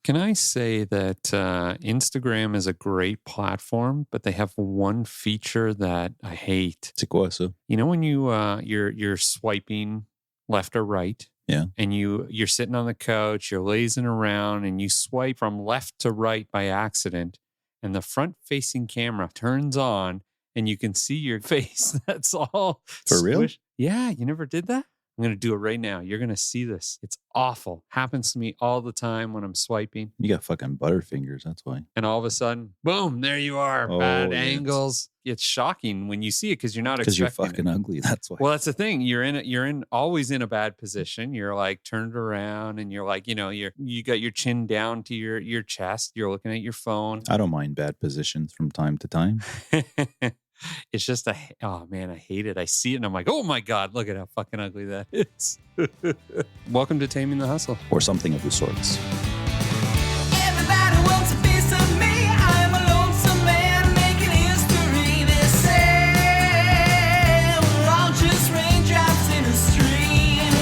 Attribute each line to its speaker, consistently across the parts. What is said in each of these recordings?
Speaker 1: Can I say that Instagram is a great platform, but they have one feature that I hate.
Speaker 2: C'est quoi ça?
Speaker 1: You know when you're swiping left or right,
Speaker 2: Yeah.
Speaker 1: and you're sitting on the couch, you're lazing around, and you swipe from left to right by accident, and the front-facing camera turns on, and you can see your face. That's all.
Speaker 2: For real?
Speaker 1: Yeah, you never did that? I'm going to do it right now. You're going to see this. It's awful. Happens to me all the time when I'm swiping.
Speaker 2: You got fucking butterfingers, that's why.
Speaker 1: And all of a sudden, boom, there you are. Bad angles. It's shocking when you see it because you're not expecting it.
Speaker 2: Because you're fucking ugly, that's why.
Speaker 1: Well, that's the thing. You're always in a bad position. You're like turned around and you're like, you got your chin down to your chest. You're looking at your phone.
Speaker 2: I don't mind bad positions from time to time.
Speaker 1: It's just oh man, I hate it. I see it and I'm like, oh my God, look at how fucking ugly that is. Welcome to Taming the Hustle.
Speaker 2: Or something of the sorts.
Speaker 3: Everybody wants a piece of me. I'm a lonesome man making history. They say we're all just raindrops in a stream.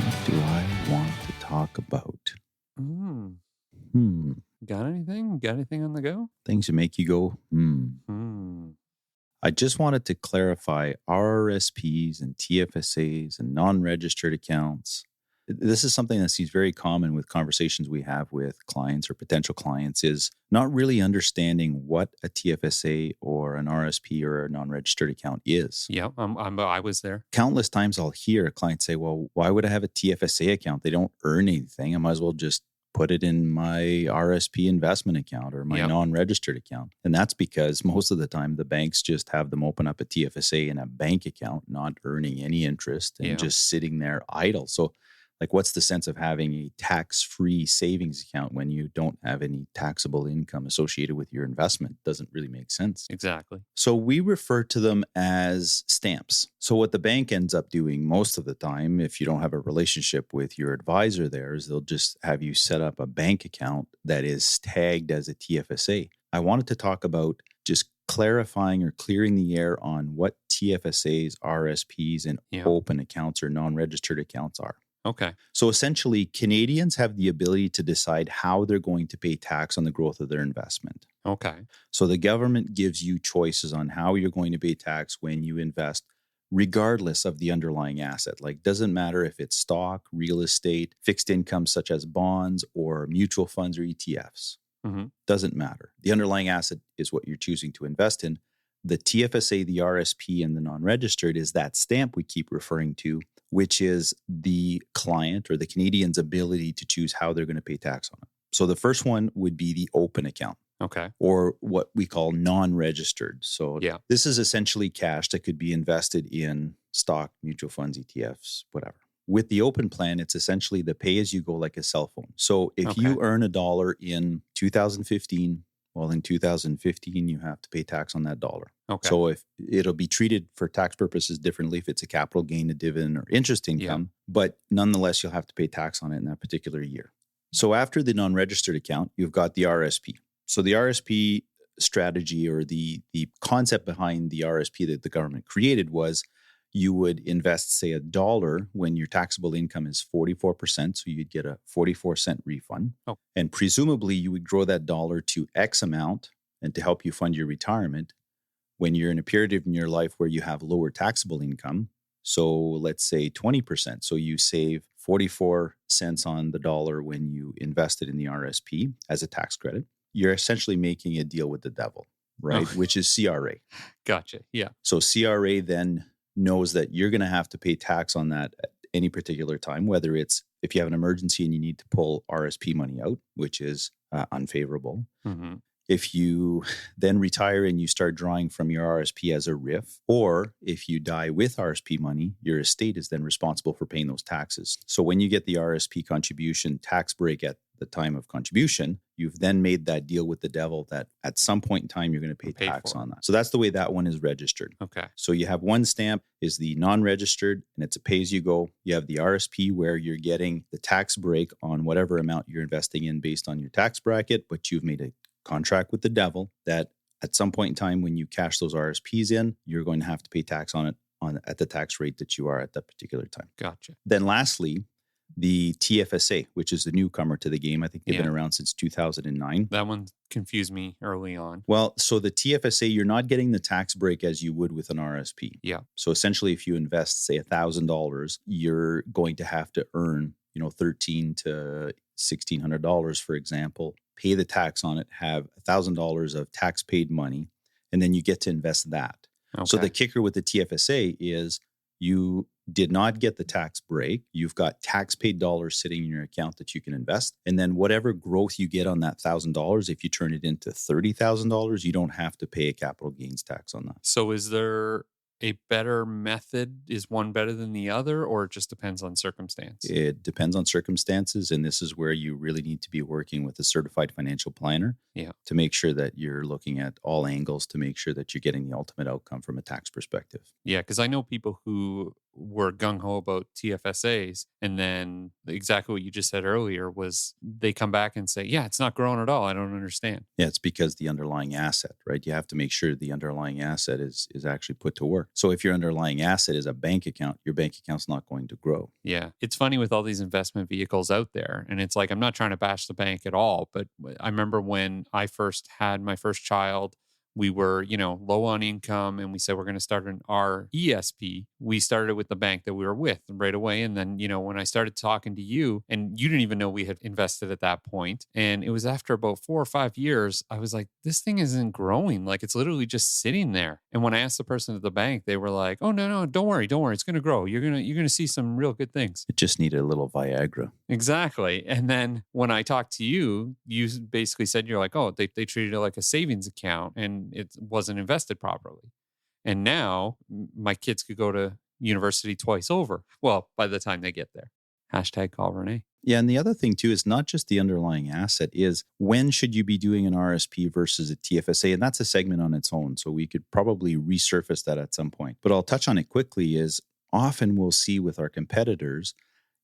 Speaker 2: What do I want to talk about?
Speaker 1: Got anything? Got anything on the go?
Speaker 2: Things that make you go, I just wanted to clarify RRSPs and TFSAs and non-registered accounts. This is something that seems very common with conversations we have with clients or potential clients, is not really understanding what a TFSA or an RRSP or a non-registered account is.
Speaker 1: Yeah, I was there.
Speaker 2: Countless times I'll hear a client say, well, why would I have a TFSA account? They don't earn anything. I might as well just put it in my RRSP investment account or my non-registered account. And that's because most of the time the banks just have them open up a TFSA in a bank account, not earning any interest and just sitting there idle. So like, what's the sense of having a tax-free savings account when you don't have any taxable income associated with your investment? Doesn't really make sense.
Speaker 1: Exactly.
Speaker 2: So we refer to them as stamps. So what the bank ends up doing most of the time, if you don't have a relationship with your advisor there, is they'll just have you set up a bank account that is tagged as a TFSA. I wanted to talk about just clarifying or clearing the air on what TFSAs, RSPs, and open accounts or non-registered accounts are.
Speaker 1: Okay.
Speaker 2: So essentially, Canadians have the ability to decide how they're going to pay tax on the growth of their investment.
Speaker 1: Okay.
Speaker 2: So the government gives you choices on how you're going to pay tax when you invest, regardless of the underlying asset. Like, doesn't matter if it's stock, real estate, fixed income such as bonds, or mutual funds or ETFs. Doesn't matter. The underlying asset is what you're choosing to invest in. The TFSA, the RSP, and the non-registered is that stamp we keep referring to, which is the client or the Canadian's ability to choose how they're going to pay tax on it. So the first one would be the open account.
Speaker 1: Okay.
Speaker 2: Or what we call non-registered. So this is essentially cash that could be invested in stock, mutual funds, ETFs, whatever. With the open plan, it's essentially the pay-as-you-go like a cell phone. So if you earn $1 in 2015, well, in 2015, you have to pay tax on that dollar.
Speaker 1: Okay.
Speaker 2: So if it'll be treated for tax purposes differently if it's a capital gain, a dividend, or interest income, but nonetheless, you'll have to pay tax on it in that particular year. So after the non-registered account, you've got the RSP. So the RSP strategy or the concept behind the RSP that the government created was you would invest, say, $1 when your taxable income is 44%. So you'd get a 44-cent refund.
Speaker 1: Oh. And
Speaker 2: presumably you would grow that dollar to X amount and to help you fund your retirement when you're in a period in your life where you have lower taxable income. So let's say 20%. So you save 44 cents on the dollar when you invested in the RSP as a tax credit. You're essentially making a deal with the devil, right?
Speaker 1: Oh.
Speaker 2: Which is CRA.
Speaker 1: Gotcha. Yeah.
Speaker 2: So CRA then knows that you're going to have to pay tax on that at any particular time, whether it's if you have an emergency and you need to pull RSP money out, which is unfavorable. If you then retire and you start drawing from your RSP as a RIF, or if you die with RSP money, your estate is then responsible for paying those taxes. So when you get the RSP contribution tax break at the time of contribution, you've then made that deal with the devil that at some point in time, you're going to pay tax on that. So that's the way that one is registered.
Speaker 1: Okay.
Speaker 2: So you have one stamp is the non-registered and it's a pay-as-you-go. You have the RSP where you're getting the tax break on whatever amount you're investing in based on your tax bracket, but you've made a contract with the devil that At some point in time, when you cash those RSPs in, you're going to have to pay tax on it at the tax rate that you are at that particular time.
Speaker 1: Gotcha.
Speaker 2: Then lastly, the TFSA, which is the newcomer to the game. I think they've been around since 2009.
Speaker 1: That one confused me early on.
Speaker 2: Well, so the TFSA, you're not getting the tax break as you would with an RSP.
Speaker 1: Yeah.
Speaker 2: So essentially, if you invest, say, $1,000, you're going to have to earn, $1,300 to $1,600, for example, pay the tax on it, have $1,000 of tax paid money, and then you get to invest that.
Speaker 1: Okay.
Speaker 2: So the kicker with the TFSA is you did not get the tax break. You've got tax paid dollars sitting in your account that you can invest. And then whatever growth you get on that $1,000, if you turn it into $30,000, you don't have to pay a capital gains tax on that.
Speaker 1: So is there a better method? Is one better than the other, or it just depends on circumstance?
Speaker 2: It depends on circumstances. And this is where you really need to be working with a certified financial planner to make sure that you're looking at all angles to make sure that you're getting the ultimate outcome from a tax perspective.
Speaker 1: Yeah, because I know people who were gung-ho about TFSAs, and then exactly what you just said earlier was they come back and say, yeah, it's not growing at all. I don't understand.
Speaker 2: Yeah, it's because the underlying asset, right? You have to make sure the underlying asset is actually put to work. So if your underlying asset is a bank account, your bank account's not going to grow.
Speaker 1: Yeah. It's funny with all these investment vehicles out there. And it's like, I'm not trying to bash the bank at all, but I remember when I first had my first child, we were, low on income, and we said we're going to start an RRSP. We started with the bank that we were with right away. And then, when I started talking to you, and you didn't even know we had invested at that point, and it was after about 4 or 5 years, I was like, this thing isn't growing. Like, it's literally just sitting there. And when I asked the person at the bank, they were like, oh, no, don't worry. It's going to grow. You're going to see some real good things.
Speaker 2: It just needed a little Viagra.
Speaker 1: Exactly. And then when I talked to you, you basically said, you're like, oh, they treated it like a savings account, and it wasn't invested properly. And now my kids could go to university twice over. Well, by the time they get there. #call Rene.
Speaker 2: Yeah. And the other thing too is not just the underlying asset, is when should you be doing an RSP versus a TFSA? And that's a segment on its own. So we could probably resurface that at some point. But I'll touch on it quickly. Is often we'll see with our competitors,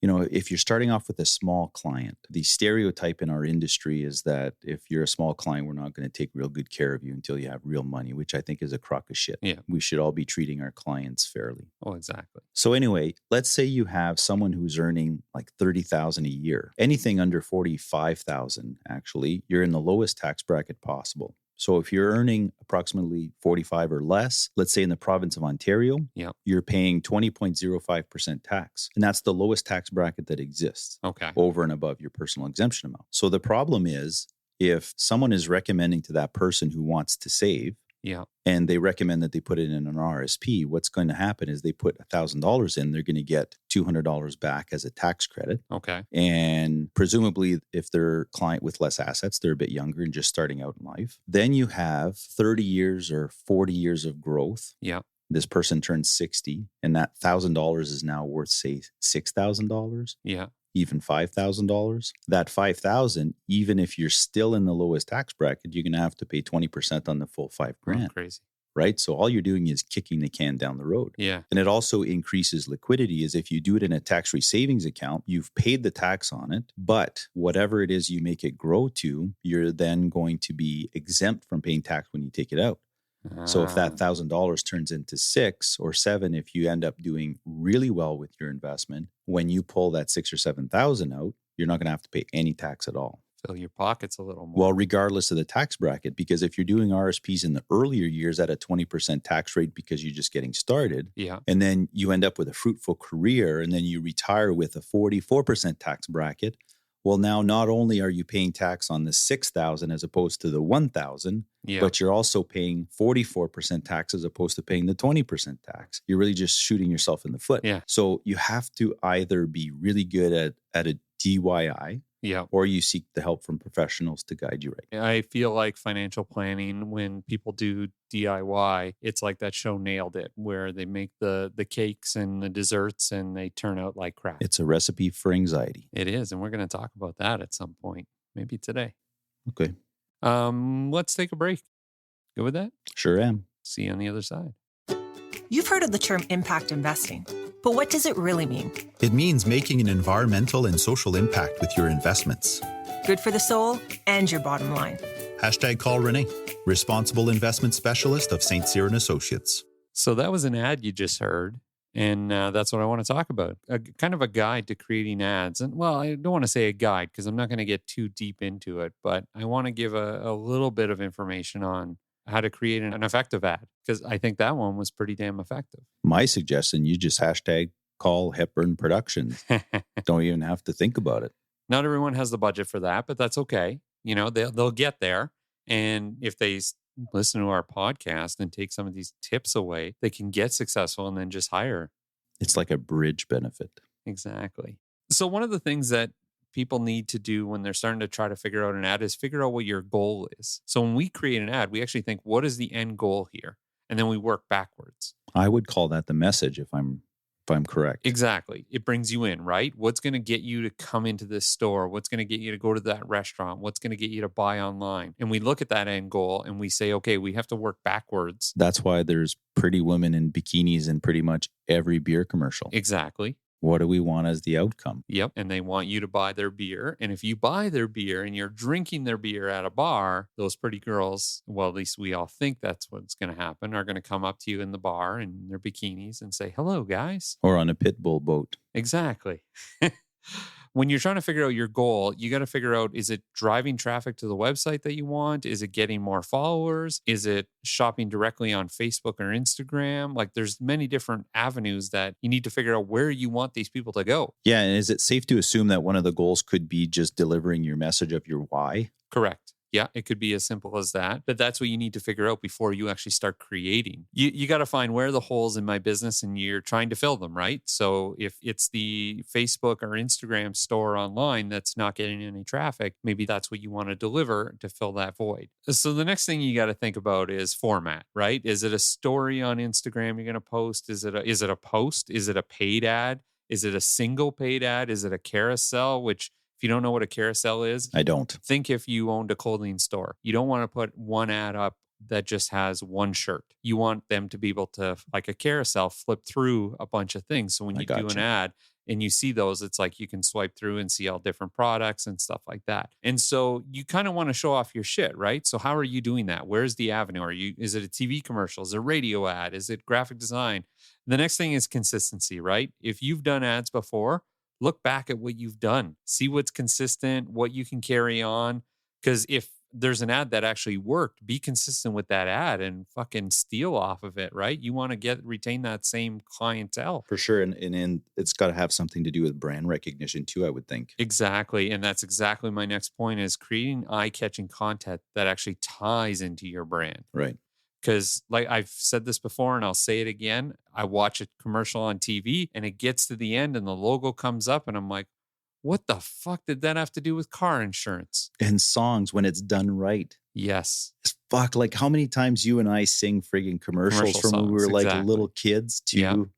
Speaker 2: if you're starting off with a small client, the stereotype in our industry is that if you're a small client, we're not going to take real good care of you until you have real money, which I think is a crock of shit.
Speaker 1: Yeah.
Speaker 2: We should all be treating our clients fairly.
Speaker 1: Oh, exactly.
Speaker 2: So anyway, let's say you have someone who's earning like $30,000 a year. Anything under $45,000, actually, you're in the lowest tax bracket possible. So if you're earning approximately 45 or less, let's say in the province of Ontario, you're paying 20.05% tax. And that's the lowest tax bracket that exists over and above your personal exemption amount. So the problem is, if someone is recommending to that person who wants to save, and they recommend that they put it in an RSP, what's going to happen is they put $1,000 in, they're going to get $200 back as a tax credit.
Speaker 1: Okay.
Speaker 2: And presumably, if they're a client with less assets, they're a bit younger and just starting out in life. Then you have 30 years or 40 years of growth.
Speaker 1: Yeah.
Speaker 2: This person turns 60, and that $1,000 is now worth, say, $6,000.
Speaker 1: Yeah.
Speaker 2: Even $5,000. That $5,000, even if you're still in the lowest tax bracket, you're going to have to pay 20% on the full $5,000.
Speaker 1: Crazy.
Speaker 2: Right? So all you're doing is kicking the can down the road.
Speaker 1: Yeah.
Speaker 2: And it also increases liquidity, as if you do it in a tax-free savings account, you've paid the tax on it, but whatever it is you make it grow to, you're then going to be exempt from paying tax when you take it out. So if that $1,000 turns into 6 or 7, if you end up doing really well with your investment, when you pull that 6 or 7,000 out, you're not going to have to pay any tax at all.
Speaker 1: Fill your pockets a little more.
Speaker 2: Well, regardless of the tax bracket, because if you're doing RSPs in the earlier years at a 20% tax rate because you're just getting started, and then you end up with a fruitful career, and then you retire with a 44% tax bracket, well, now not only are you paying tax on the 6,000 as opposed to the 1,000, but you're also paying 44% tax as opposed to paying the 20% tax. You're really just shooting yourself in the foot.
Speaker 1: Yeah.
Speaker 2: So you have to either be really good at a DIY, or you seek the help from professionals to guide you right.
Speaker 1: I feel like financial planning, when people do DIY, it's like that show Nailed It, where they make the cakes and the desserts and they turn out like crap.
Speaker 2: It's a recipe for anxiety.
Speaker 1: It is. And we're going to talk about that at some point, maybe today.
Speaker 2: Okay.
Speaker 1: Let's take a break. Good with that?
Speaker 2: Sure am.
Speaker 1: See you on the other side.
Speaker 4: You've heard of the term impact investing, but what does it really mean?
Speaker 5: It means making an environmental and social impact with your investments.
Speaker 4: Good for the soul and your bottom line.
Speaker 5: Hashtag call Rene, responsible investment specialist of St. Cyr and Associates.
Speaker 1: So that was an ad you just heard. And that's what I want to talk about. Kind of a guide to creating ads. And well, I don't want to say a guide because I'm not going to get too deep into it, but I want to give a little bit of information on how to create an effective ad because I think that one was pretty damn effective.
Speaker 2: My suggestion, you just hashtag call Hepburn Productions. Don't even have to think about it.
Speaker 1: Not everyone has the budget for that, but that's okay. You know, they'll get there. And if they listen to our podcast and take some of these tips away, they can get successful and then just hire.
Speaker 2: It's like a bridge benefit.
Speaker 1: Exactly. So one of the things that people need to do when they're starting to try to figure out an ad is figure out what your goal is. So when we create an ad, we actually think, what is the end goal here? And then we work backwards.
Speaker 2: I would call that the message if I'm correct.
Speaker 1: Exactly. It brings you in, right? What's going to get you to come into this store? What's going to get you to go to that restaurant? What's going to get you to buy online? And we look at that end goal and we say, okay, we have to work backwards.
Speaker 2: That's why there's pretty women in bikinis in pretty much every beer commercial.
Speaker 1: Exactly.
Speaker 2: What do we want as the outcome?
Speaker 1: Yep. And they want you to buy their beer. And if you buy their beer and you're drinking their beer at a bar, those pretty girls, well, at least we all think that's what's going to happen, are going to come up to you in the bar in their bikinis and say, hello, guys.
Speaker 2: Or on a pit bull boat.
Speaker 1: Exactly. When you're trying to figure out your goal, you got to figure out, is it driving traffic to the website that you want? Is it getting more followers? Is it shopping directly on Facebook or Instagram? Like there's many different avenues that you need to figure out where you want these people to go.
Speaker 2: Yeah. And is it safe to assume that one of the goals could be just delivering your message of your why?
Speaker 1: Correct. Yeah, it could be as simple as that. But that's what you need to figure out before you actually start creating. You got to find where are the holes in my business and you're trying to fill them, right? So if it's the Facebook or Instagram store online that's not getting any traffic, maybe that's what you want to deliver to fill that void. So the next thing you got to think about is format, right? Is it a story on Instagram you're going to post? Is it a post? Is it a paid ad? Is it a single paid ad? Is it a carousel, which if you don't know what a carousel is,
Speaker 2: I don't.
Speaker 1: Think if you owned a clothing store. You don't want to put one ad up that just has one shirt. You want them to be able to, like a carousel, flip through a bunch of things. So when you do an ad and you see those, it's like you can swipe through and see all different products and stuff like that. And so you kind of want to show off your shit, right? So how are you doing that? Where's the avenue? Is it a TV commercial? Is it a radio ad? Is it graphic design? The next thing is consistency, right? If you've done ads before, look back at what you've done, see what's consistent, what you can carry on. Because if there's an ad that actually worked, be consistent with that ad and fucking steal off of it, right? You want to retain that same clientele.
Speaker 2: For sure. And it's got to have something to do with brand recognition too, I would think.
Speaker 1: Exactly. And that's exactly my next point is creating eye-catching content that actually ties into your brand.
Speaker 2: Right.
Speaker 1: Because like I've said this before and I'll say it again, I watch a commercial on TV and it gets to the end and the logo comes up and I'm like, what the fuck did that have to do with car insurance?
Speaker 2: And songs when it's done right.
Speaker 1: Yes.
Speaker 2: It's fuck. Like how many times you and I sing friggin' commercials from when we were like little kids to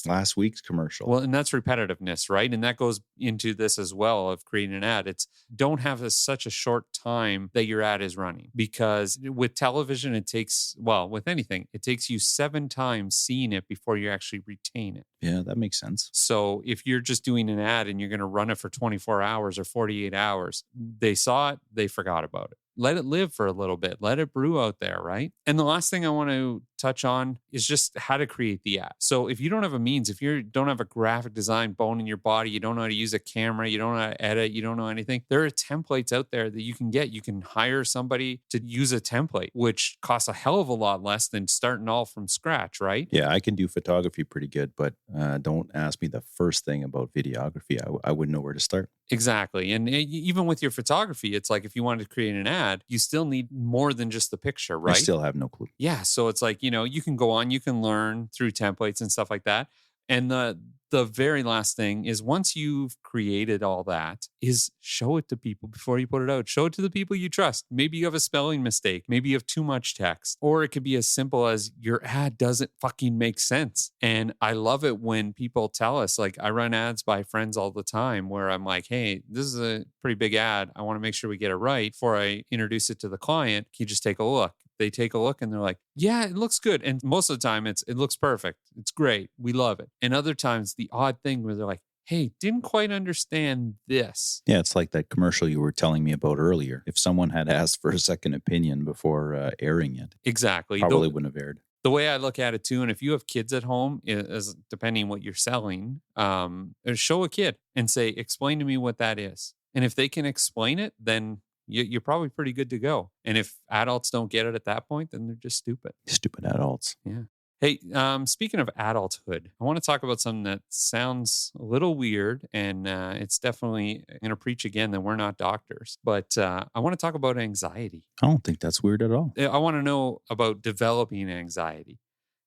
Speaker 2: last week's commercial.
Speaker 1: Well, and that's repetitiveness, right? And that goes into this as well of creating an ad. It's don't have such a short time that your ad is running because with television, it takes, well, with anything, it takes you 7 times seeing it before you actually retain it.
Speaker 2: Yeah, that makes sense.
Speaker 1: So if you're just doing an ad and you're going to run it for 24 hours or 48 hours, they saw it, they forgot about it. Let it live for a little bit. Let it brew out there, right? And the last thing I want to touch on is just how to create the ad. So if you don't have a means, if you don't have a graphic design bone in your body, you don't know how to use a camera, you don't know how to edit, you don't know anything, there are templates out there that you can get. You can hire somebody to use a template, which costs a hell of a lot less than starting all from scratch, right?
Speaker 2: Yeah, I can do photography pretty good, but don't ask me the first thing about videography. I wouldn't know where to start.
Speaker 1: Exactly. And even with your photography, it's like if you wanted to create an ad, you still need more than just the picture, right?
Speaker 2: I still have no clue.
Speaker 1: Yeah. So it's like, you can go on, you can learn through templates and stuff like that. And the very last thing is once you've created all that is show it to people before you put it out. Show it to the people you trust. Maybe you have a spelling mistake. Maybe you have too much text. Or it could be as simple as your ad doesn't fucking make sense. And I love it when people tell us, like I run ads by friends all the time where I'm like, hey, this is a pretty big ad. I want to make sure we get it right before I introduce it to the client. Can you just take a look? They take a look and they're like, yeah, it looks good. And most of the time it looks perfect. It's great. We love it. And other times the odd thing where they're like, hey, didn't quite understand this.
Speaker 2: Yeah, it's like that commercial you were telling me about earlier. If someone had asked for a second opinion before airing it,
Speaker 1: Exactly.
Speaker 2: probably wouldn't have aired.
Speaker 1: The way I look at it too, and if you have kids at home, is depending what you're selling, show a kid and say, explain to me what that is. And if they can explain it, then you're probably pretty good to go. And if adults don't get it at that point, then they're just stupid.
Speaker 2: Stupid adults.
Speaker 1: Yeah. Hey, speaking of adulthood, I want to talk about something that sounds a little weird, and it's definitely going to preach again that we're not doctors. But I want to talk about anxiety.
Speaker 2: I don't think that's weird at all.
Speaker 1: I want to know about developing anxiety,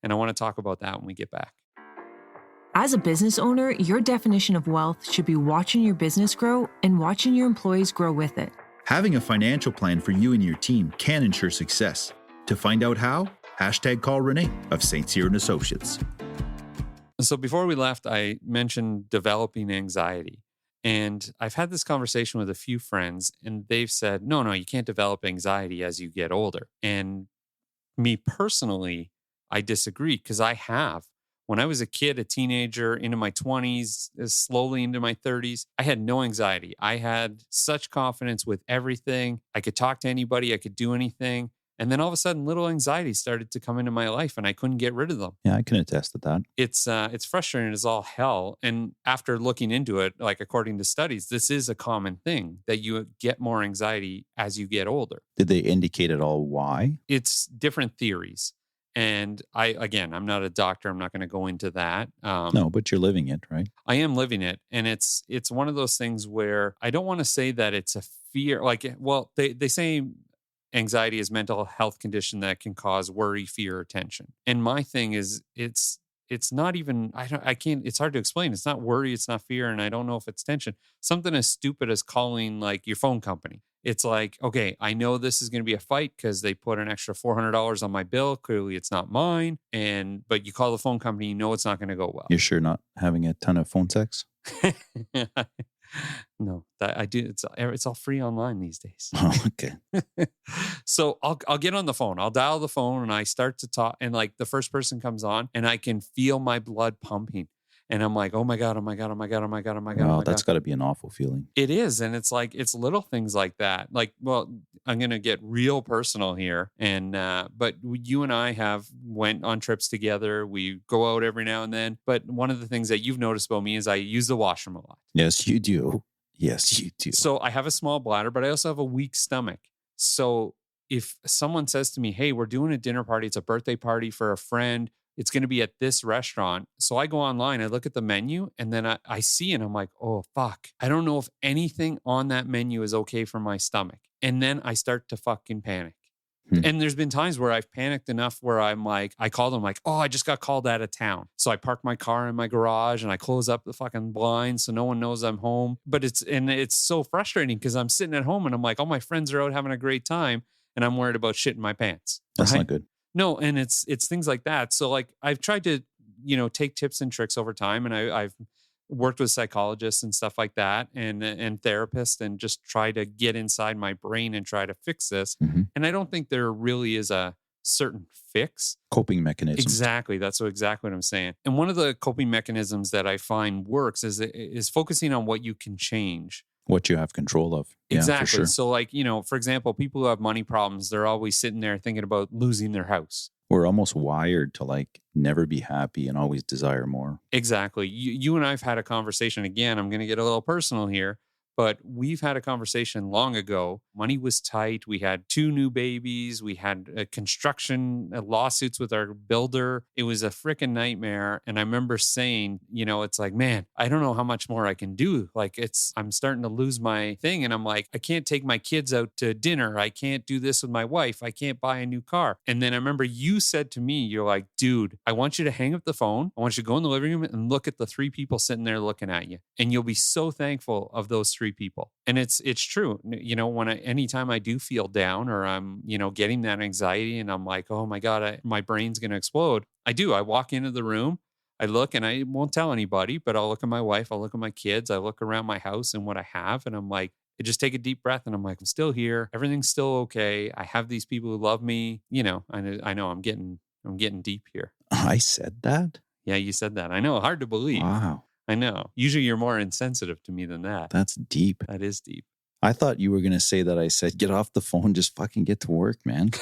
Speaker 1: and I want to talk about that when we get back.
Speaker 4: As a business owner, your definition of wealth should be watching your business grow and watching your employees grow with it.
Speaker 5: Having a financial plan for you and your team can ensure success. To find out how, #call Rene of St. Cyr and Associates.
Speaker 1: So before we left, I mentioned developing anxiety. And I've had this conversation with a few friends, and they've said, no, you can't develop anxiety as you get older. And me personally, I disagree because I have. When I was a kid, a teenager, into my 20s, slowly into my 30s, I had no anxiety. I had such confidence with everything. I could talk to anybody. I could do anything. And then all of a sudden, little anxieties started to come into my life, and I couldn't get rid of them.
Speaker 2: Yeah, I can attest to that.
Speaker 1: It's frustrating as all hell. And after looking into it, like according to studies, this is a common thing that you get more anxiety as you get older.
Speaker 2: Did they indicate at all why?
Speaker 1: It's different theories. And I'm not a doctor. I'm not going to go into that.
Speaker 2: No, but you're living it, right?
Speaker 1: I am living it. And it's one of those things where I don't want to say that it's a fear. They say anxiety is a mental health condition that can cause worry, fear, or tension. And my thing is it's not even, it's hard to explain. It's not worry, it's not fear, and I don't know if it's tension. Something as stupid as calling like your phone company. It's like, okay, I know this is going to be a fight because they put an extra $400 on my bill. Clearly it's not mine. But you call the phone company, you know it's not going to go well.
Speaker 2: You're sure not having a ton of phone sex?
Speaker 1: No, that I do. It's all free online these days.
Speaker 2: Oh, okay.
Speaker 1: So I'll get on the phone. I'll dial the phone and I start to talk. And like the first person comes on and I can feel my blood pumping. And I'm like, oh my God, oh my God, oh my God, oh my God, oh my God.
Speaker 2: Wow,
Speaker 1: oh my
Speaker 2: that's
Speaker 1: God.
Speaker 2: got to be an awful feeling.
Speaker 1: It is. And it's like, it's little things like that. Like, well, I'm going to get real personal here. And, but you and I went on trips together. We go out every now and then. But one of the things that you've noticed about me is I use the washroom a lot.
Speaker 2: Yes, you do. Yes, you do.
Speaker 1: So I have a small bladder, but I also have a weak stomach. So if someone says to me, hey, we're doing a dinner party, it's a birthday party for a friend, it's going to be at this restaurant. So I go online, I look at the menu, and then I see and I'm like, oh, fuck. I don't know if anything on that menu is okay for my stomach. And then I start to fucking panic. And there's been times where I've panicked enough where I'm like, I call them like, oh, I just got called out of town. So I park my car in my garage and I close up the fucking blinds so no one knows I'm home. But it's so frustrating because I'm sitting at home and I'm like, all my friends are out having a great time and I'm worried about shit in my pants.
Speaker 2: That's
Speaker 1: right?
Speaker 2: not good.
Speaker 1: No, and it's things like that. So like I've tried to, take tips and tricks over time, and I've worked with psychologists and stuff like that and therapists and just try to get inside my brain and try to fix this.
Speaker 2: Mm-hmm.
Speaker 1: And I don't think there really is a certain fix.
Speaker 2: Coping mechanism.
Speaker 1: Exactly. That's exactly what I'm saying. And one of the coping mechanisms that I find works is focusing on what you can change.
Speaker 2: What you have control of.
Speaker 1: Exactly.
Speaker 2: Yeah, for sure.
Speaker 1: So like, for example, people who have money problems, they're always sitting there thinking about losing their house.
Speaker 2: We're almost wired to like never be happy and always desire more.
Speaker 1: Exactly. You and I've had a conversation. Again, I'm going to get a little personal here, but we've had a conversation long ago. Money was tight. We had 2 new babies. We had construction lawsuits with our builder. It was a freaking nightmare. And I remember saying, it's like, man, I don't know how much more I can do. Like I'm starting to lose my thing. And I'm like, I can't take my kids out to dinner. I can't do this with my wife. I can't buy a new car. And then I remember you said to me, you're like, dude, I want you to hang up the phone. I want you to go in the living room and look at the 3 people sitting there looking at you. And you'll be so thankful of those 3 people. And it's true. Anytime I do feel down or I'm, getting that anxiety and I'm like, oh my God, my brain's going to explode. I walk into the room, I look and I won't tell anybody, but I'll look at my wife, I'll look at my kids, I look around my house and what I have. And I'm like, I just take a deep breath and I'm like, I'm still here. Everything's still okay. I have these people who love me. I know I'm getting deep here.
Speaker 2: I said that?
Speaker 1: Yeah, you said that. I know. Hard to believe.
Speaker 2: Wow.
Speaker 1: I know. Usually you're more insensitive to me than that.
Speaker 2: That's deep.
Speaker 1: That is deep.
Speaker 2: I thought you were going to say that I said, get off the phone, just fucking get to work, man.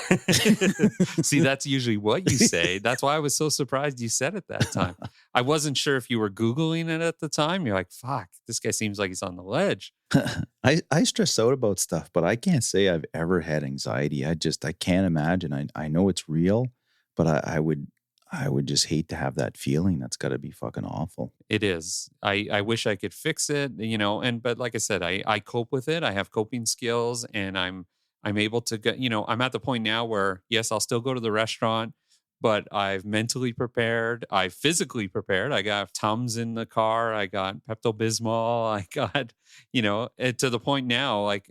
Speaker 1: See, that's usually what you say. That's why I was so surprised you said it that time. I wasn't sure if you were Googling it at the time. You're like, fuck, this guy seems like he's on the ledge.
Speaker 2: I stress out about stuff, but I can't say I've ever had anxiety. I can't imagine. I know it's real, but I would just hate to have that feeling. That's got to be fucking awful.
Speaker 1: It is. I wish I could fix it, but like I said, I cope with it. I have coping skills and I'm able to get, I'm at the point now where, yes, I'll still go to the restaurant, but I've mentally prepared. I've physically prepared. I got Tums in the car. I got Pepto-Bismol. I got, to the point now, like,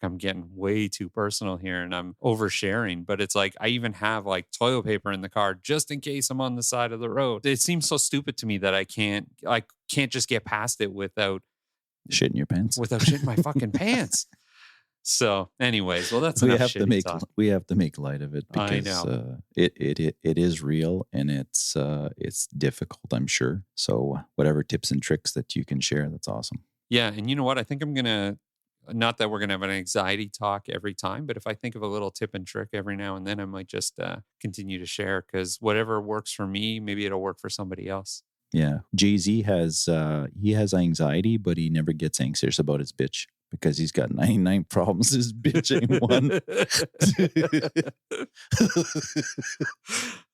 Speaker 1: I'm getting way too personal here and I'm oversharing, but it's like I even have like toilet paper in the car just in case I'm on the side of the road. It seems so stupid to me that I can't just get past it without
Speaker 2: shitting your pants.
Speaker 1: Without shitting my fucking pants. So, anyways, well, that's enough shitty talk.
Speaker 2: We have to make light of it because
Speaker 1: I know.
Speaker 2: It is real and it's difficult, I'm sure. So, whatever tips and tricks that you can share, that's awesome.
Speaker 1: Yeah, and you know what? I think I'm gonna. Not that we're going to have an anxiety talk every time, but if I think of a little tip and trick every now and then, I might just continue to share because whatever works for me, maybe it'll work for somebody else.
Speaker 2: Yeah. Jay-Z has anxiety, but he never gets anxious about his bitch because he's got 99 problems. His bitch ain't one.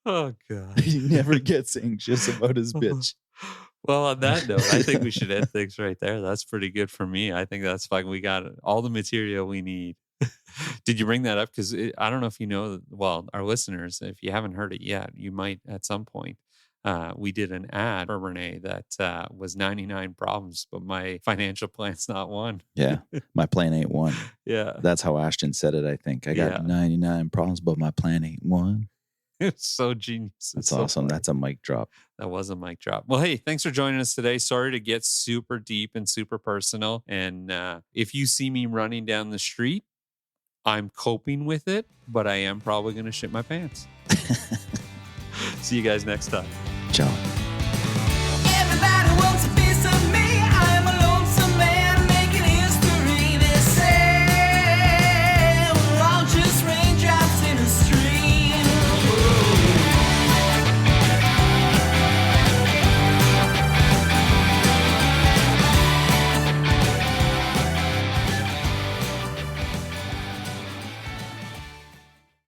Speaker 1: Oh, God.
Speaker 2: He never gets anxious about his bitch.
Speaker 1: Well, on that note, I think we should end things right there. That's pretty good for me. I think that's fine. We got all the material we need. Did you bring that up? Because I don't know if you know, well, our listeners, if you haven't heard it yet, you might at some point. We did an ad for Rene that was 99 problems, but my financial plan's not one.
Speaker 2: Yeah, my plan ain't one.
Speaker 1: Yeah.
Speaker 2: That's how Ashton said it, I think. I got 99 problems, but my plan ain't one.
Speaker 1: It's so genius.
Speaker 2: That's awesome. Funny. That's a mic drop.
Speaker 1: That was a mic drop. Well, hey, thanks for joining us today. Sorry to get super deep and super personal. And if you see me running down the street, I'm coping with it, but I am probably going to shit my pants. See you guys next time.
Speaker 2: Ciao.